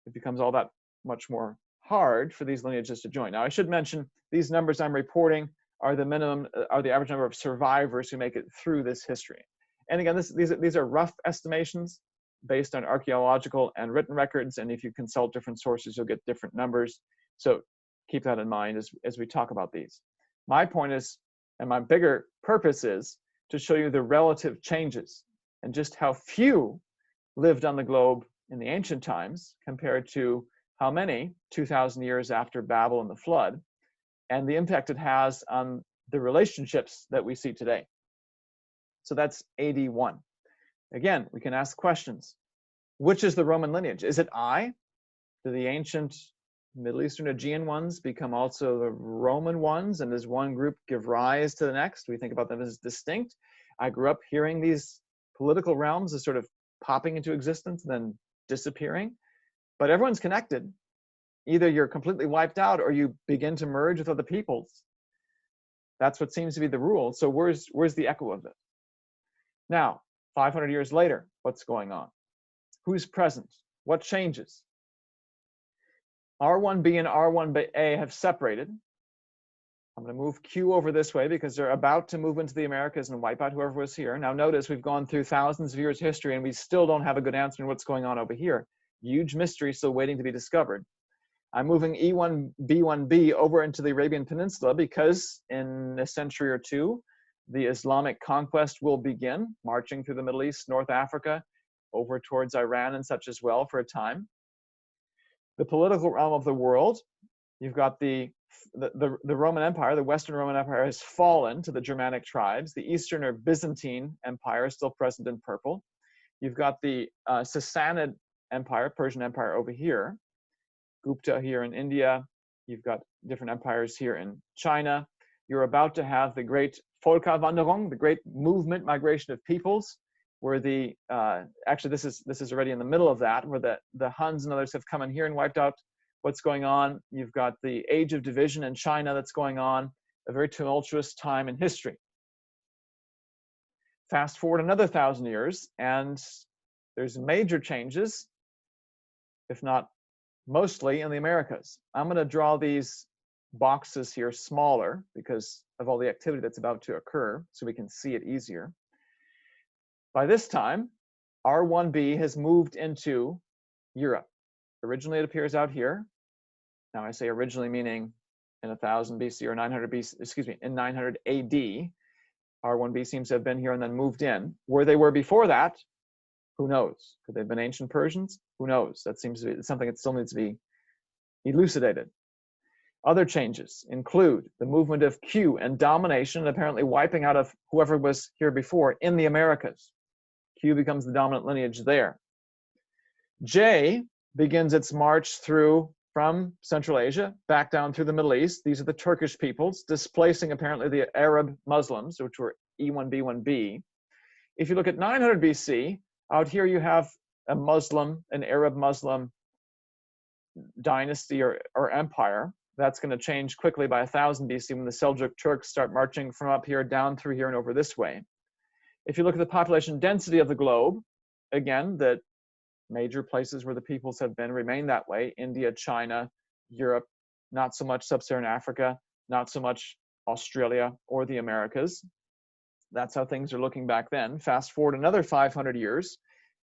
it becomes all that much more hard for these lineages to join. Now, I should mention these numbers I'm reporting are the minimum, are the average number of survivors who make it through this history. And again, these are rough estimations based on archaeological and written records. And if you consult different sources, you'll get different numbers. So keep that in mind as we talk about these. My point is, and my bigger purpose is, to show you the relative changes and just how few lived on the globe in the ancient times compared to how many 2,000 years after Babel and the flood, and the impact it has on the relationships that we see today. So that's AD 1. Again, we can ask questions. Which is the Roman lineage? Is it I? Do the ancient Middle Eastern Aegean ones become also the Roman ones? And does one group give rise to the next? We think about them as distinct. I grew up hearing these political realms as sort of popping into existence, then disappearing. But everyone's connected. Either you're completely wiped out or you begin to merge with other peoples. That's what seems to be the rule. So where's the echo of it? Now, 500 years later, what's going on? Who's present? What changes? R1b and R1a have separated. I'm going to move Q over this way because they're about to move into the Americas and wipe out whoever was here. Now notice we've gone through thousands of years of history and we still don't have a good answer on what's going on over here. Huge mystery still waiting to be discovered. I'm moving E1, B1b over into the Arabian Peninsula because in a century or two, the Islamic conquest will begin, marching through the Middle East, North Africa, over towards Iran and such as well for a time. The political realm of the world, you've got the Roman Empire, the Western Roman Empire has fallen to the Germanic tribes. The Eastern or Byzantine Empire is still present in purple. You've got the Sassanid Empire, Persian Empire over here. Gupta here in India. You've got different empires here in China. You're about to have the great Volkswanderung, the great movement, migration of peoples, where the, actually this is already in the middle of that, where the Huns and others have come in here and wiped out what's going on. You've got the age of division in China that's going on, a very tumultuous time in history. Fast forward another 1,000 years, and there's major changes, if not mostly in the Americas. I'm going to draw these boxes here smaller because of all the activity that's about to occur, so we can see it easier. By this time, R1b has moved into Europe. Originally, it appears out here. Now, I say originally meaning in 1000 BC or 900 BC, excuse me, in 900 AD. R1b seems to have been here and then moved in. Where they were before that, who knows? Could they have been ancient Persians? Who knows? That seems to be something that still needs to be elucidated. Other changes include the movement of Q and domination, and apparently wiping out of whoever was here before in the Americas. Q becomes the dominant lineage there. J begins its march through from Central Asia back down through the Middle East. These are the Turkish peoples, displacing apparently the Arab Muslims, which were E1B1B. If you look at 900 BC, out here you have a Muslim, an Arab Muslim dynasty or empire. That's going to change quickly by 1000 BC when the Seljuk Turks start marching from up here down through here and over this way. If you look at the population density of the globe, again, the major places where the peoples have been remain that way. India, China, Europe, not so much sub-Saharan Africa, not so much Australia or the Americas. That's how things are looking back then. Fast forward another 500 years,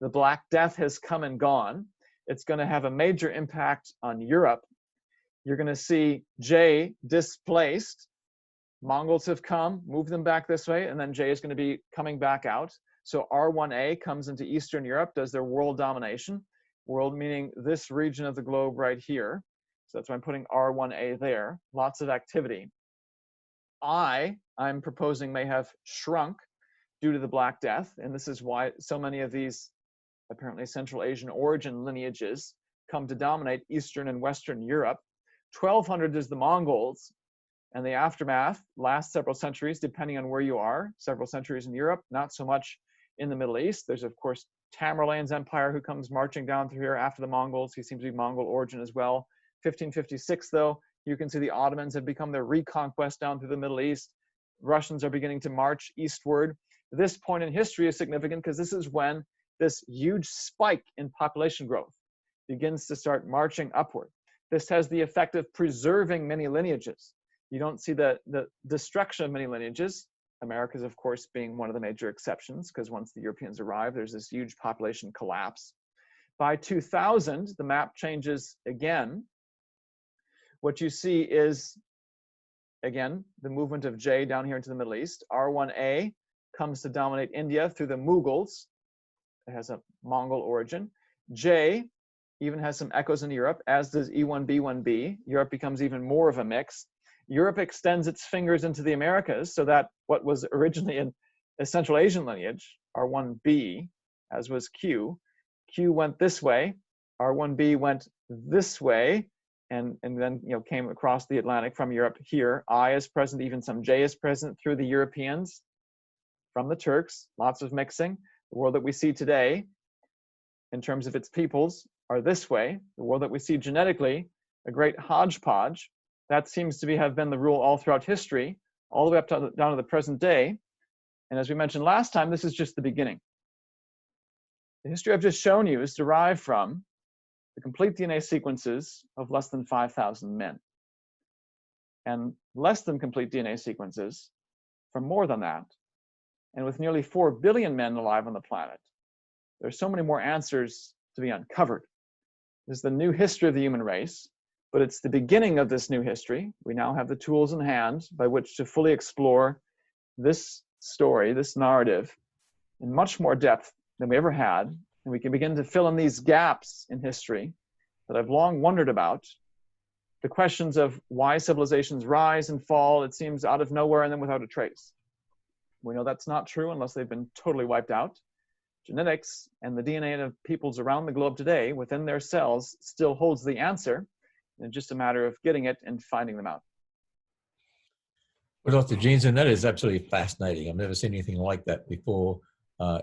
the Black Death has come and gone. It's going to have a major impact on Europe. You're going to see J displaced. Mongols have come, moved them back this way, and then J is going to be coming back out. So R1A comes into Eastern Europe, does their world domination. World meaning this region of the globe right here. So that's why I'm putting R1A there. Lots of activity. I'm proposing may have shrunk due to the Black Death, and this is why so many of these apparently Central Asian origin lineages come to dominate Eastern and Western Europe. 1200 is the Mongols, and the aftermath lasts several centuries, depending on where you are. Several centuries in Europe, not so much in the Middle East. There's, of course, Tamerlane's empire who comes marching down through here after the Mongols. He seems to be Mongol origin as well. 1556, though, you can see the Ottomans have become their reconquest down through the Middle East. Russians are beginning to march eastward. This point in history is significant because this is when this huge spike in population growth begins to start marching upward. This has the effect of preserving many lineages. You don't see the destruction of many lineages. America's, of course, being one of the major exceptions, because once the Europeans arrive, there's this huge population collapse. By 2000, the map changes again. What you see is, again, the movement of J down here into the Middle East. R1A comes to dominate India through the Mughals. It has a Mongol origin. J even has some echoes in Europe, as does E1B1B. Europe becomes even more of a mix. Europe extends its fingers into the Americas, so that what was originally a Central Asian lineage, R1B, as was Q, Q went this way, R1B went this way, and then came across the Atlantic from Europe here. I is present, even some J is present through the Europeans, from the Turks, lots of mixing. The world that we see today, in terms of its peoples, are this way. The world that we see genetically, a great hodgepodge. That seems to have been the rule all throughout history, all the way up to, down to the present day. And as we mentioned last time, this is just the beginning. The history I've just shown you is derived from the complete DNA sequences of less than 5,000 men, and less than complete DNA sequences from more than that. And with nearly 4 billion men alive on the planet, there's so many more answers to be uncovered. This is the new history of the human race, but it's the beginning of this new history. We now have the tools in hand by which to fully explore this story, this narrative, in much more depth than we ever had. And we can begin to fill in these gaps in history that I've long wondered about. The questions of why civilizations rise and fall, it seems, out of nowhere and then without a trace. We know that's not true unless they've been totally wiped out. Genetics and the DNA of peoples around the globe today within their cells still holds the answer. It's just a matter of getting it and finding them out. Well, Dr. Jeanson, that is absolutely fascinating. I've never seen anything like that before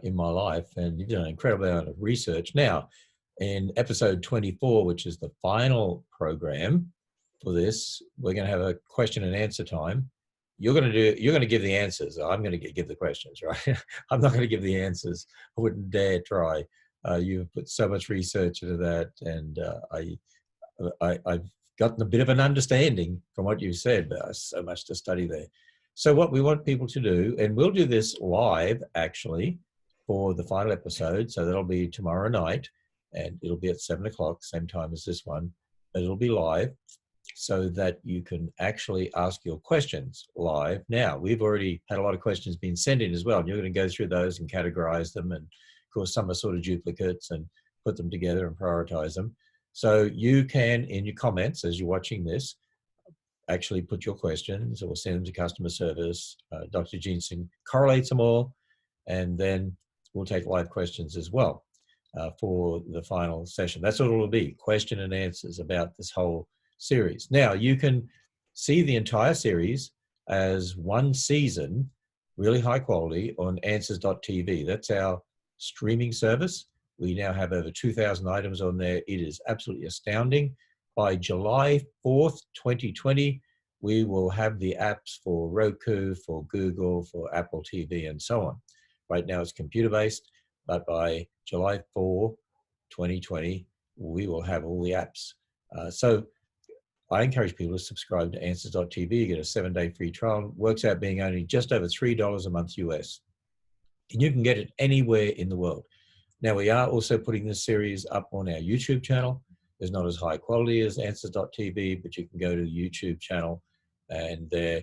in my life, and you've done an incredible amount of research. Now, in episode 24, which is the final program for this, we're going to have a question and answer time. You're going to give the answers. I'm going to give the questions, right? I'm not going to give the answers. I wouldn't dare try. You've put so much research into that, and I've gotten a bit of an understanding from what you said. So much to study there. So what we want people to do, and we'll do this live actually for the final episode. So that'll be tomorrow night, and it'll be at 7 o'clock, same time as this one, but it'll be live so that you can actually ask your questions live. Now, we've already had a lot of questions being sent in as well, and you're going to go through those and categorize them. And of course, some are sort of duplicates, and put them together and prioritize them. So you can, in your comments as you're watching this, actually put your questions or send them to customer service. Dr. Jeanson correlates them all, and then we'll take live questions as well for the final session. That's what it will be, question and answers about this whole series. Now, you can see the entire series as one season, really high quality, on answers.tv. That's our streaming service. We now have over 2,000 items on there. It is absolutely astounding. By July 4th, 2020, we will have the apps for Roku, for Google, for Apple TV, and so on. Right now it's computer-based, but by July 4, 2020, we will have all the apps. So I encourage people to subscribe to answers.tv. You get a 7-day free trial. Works out being only just over $3 a month US. And you can get it anywhere in the world. Now, we are also putting this series up on our YouTube channel. It's not as high quality as answers.tv, but you can go to the YouTube channel and there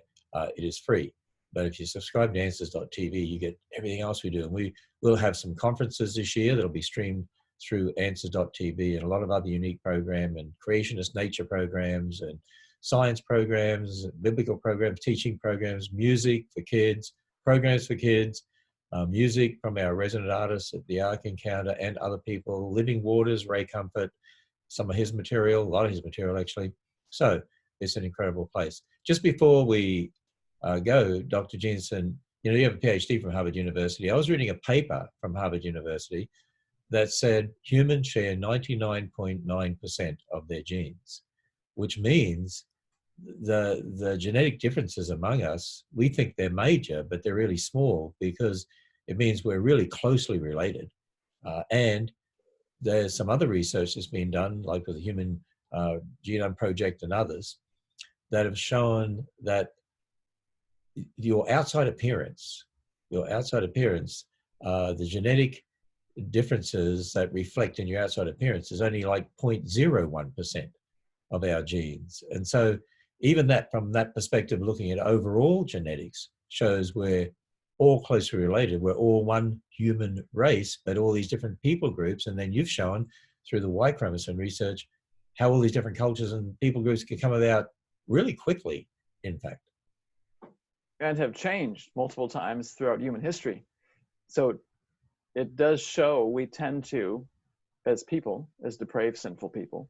it is free. But if you subscribe to answers.tv, you get everything else we do. And we will have some conferences this year that'll be streamed through answers.tv and a lot of other unique programs and creationist nature programs and science programs, biblical programs, teaching programs, music for kids, programs for kids, music from our resident artists at the Ark Encounter and other people, Living Waters, Ray Comfort, some of his material, a lot of his material actually. So it's an incredible place. Just before we go, Dr. Jeanson, you know, you have a PhD from Harvard University. I was reading a paper from Harvard University that said humans share 99.9% of their genes, which means the genetic differences among us, we think they're major, but they're really small because it means we're really closely related. And there's some other research that's been done, like with the Human Genome Project and others, that have shown that your outside appearance, the genetic differences that reflect in your outside appearance is only like 0.01% of our genes. And so even that, from that perspective, looking at overall genetics shows we're all closely related. We're all one human race, but all these different people groups. And then you've shown through the Y-chromosome research how all these different cultures and people groups can come about really quickly, in fact. And have changed multiple times throughout human history. So it does show we tend to, as people, as depraved, sinful people,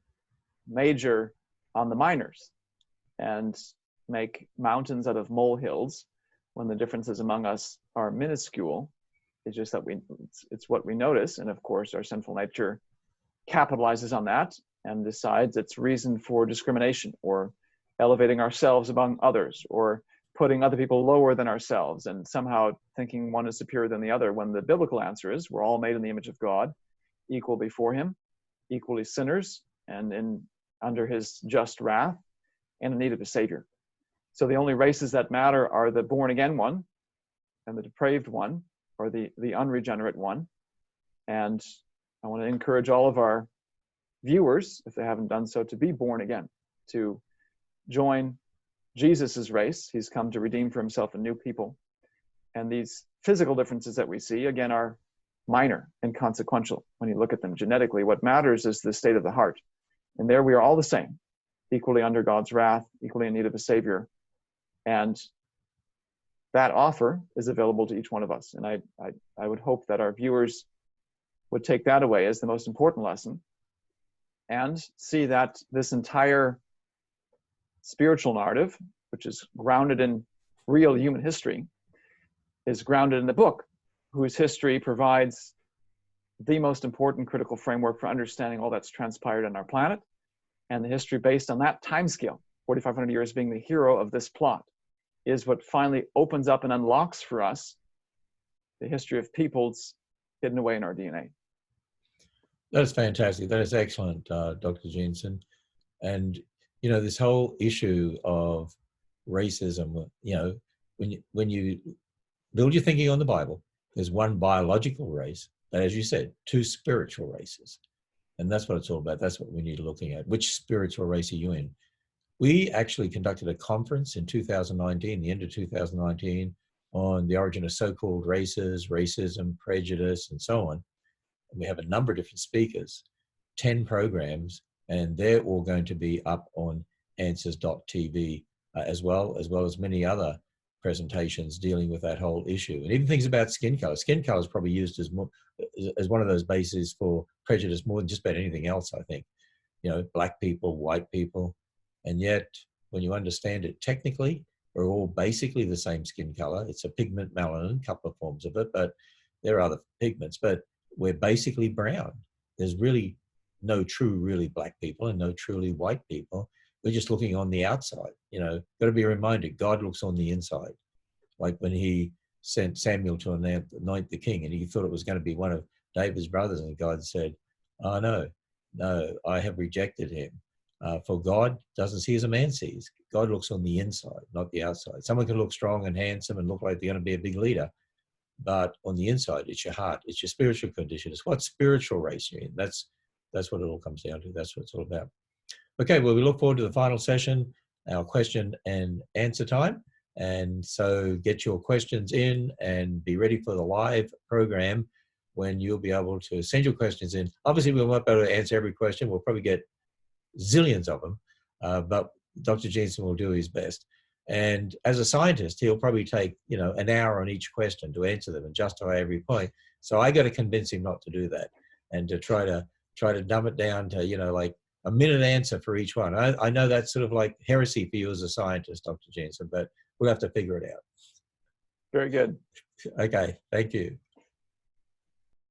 major on the minors and make mountains out of molehills when the differences among us are minuscule. It's just that it's what we notice. And of course, our sinful nature capitalizes on that and decides it's reason for discrimination or elevating ourselves among others or putting other people lower than ourselves and somehow thinking one is superior than the other, when the biblical answer is we're all made in the image of God, equal before him, equally sinners, and under his just wrath, and in need of a savior. So the only races that matter are the born again one and the depraved one, or the unregenerate one. And I want to encourage all of our viewers, if they haven't done so, to be born again, to join Jesus's race. He's come to redeem for himself a new people. And these physical differences that we see, again, are minor and consequential when you look at them genetically. What matters is the state of the heart. And there we are all the same, equally under God's wrath, equally in need of a savior. And that offer is available to each one of us. And I would hope that our viewers would take that away as the most important lesson and see that this entire spiritual narrative, which is grounded in real human history, is grounded in the book, whose history provides the most important critical framework for understanding all that's transpired on our planet, and the history based on that timescale, 4,500 years being the hero of this plot, is what finally opens up and unlocks for us the history of peoples hidden away in our DNA. That is fantastic. That is excellent, Dr. Jeanson. And you know, this whole issue of racism, you know, when you build your thinking on the Bible, there's one biological race, but as you said, two spiritual races. And that's what it's all about. That's what we need looking at. Which spiritual race are you in? We actually conducted a conference in 2019, the end of 2019, on the origin of so-called races, racism, prejudice, and so on. And we have a number of different speakers, 10 programs, and they're all going to be up on answers.tv as well as many other presentations dealing with that whole issue. And even things about skin color. Skin color is probably used as one of those bases for prejudice more than just about anything else, I think. You know, black people, white people. And yet, when you understand it technically, we're all basically the same skin color. It's a pigment melanin, a couple of forms of it, but there are other pigments. But we're basically brown. There's really no true really black people and no truly white people. We're just looking on the outside. You know, got to be reminded, God looks on the inside. Like when he sent Samuel to anoint the king, and he thought it was going to be one of David's brothers, and God said, Oh, no, no, I have rejected him. For God doesn't see as a man sees. God looks on the inside, not the outside. Someone can look strong and handsome and look like they're going to be a big leader, but on the inside, it's your heart, it's your spiritual condition. It's what spiritual race you're in. That's what it all comes down to. That's what it's all about. Okay, well, we look forward to the final session, our question and answer time. And so get your questions in and be ready for the live program when you'll be able to send your questions in. Obviously, we won't be able to answer every question. We'll probably get zillions of them, but Dr. Jeanson will do his best. And as a scientist, he'll probably take, an hour on each question to answer them and justify every point. So I got to convince him not to do that and to try to dumb it down to, like a minute answer for each one. I know that's sort of like heresy for you as a scientist, Dr. Jeanson, but we'll have to figure it out. Very good. Okay, thank you.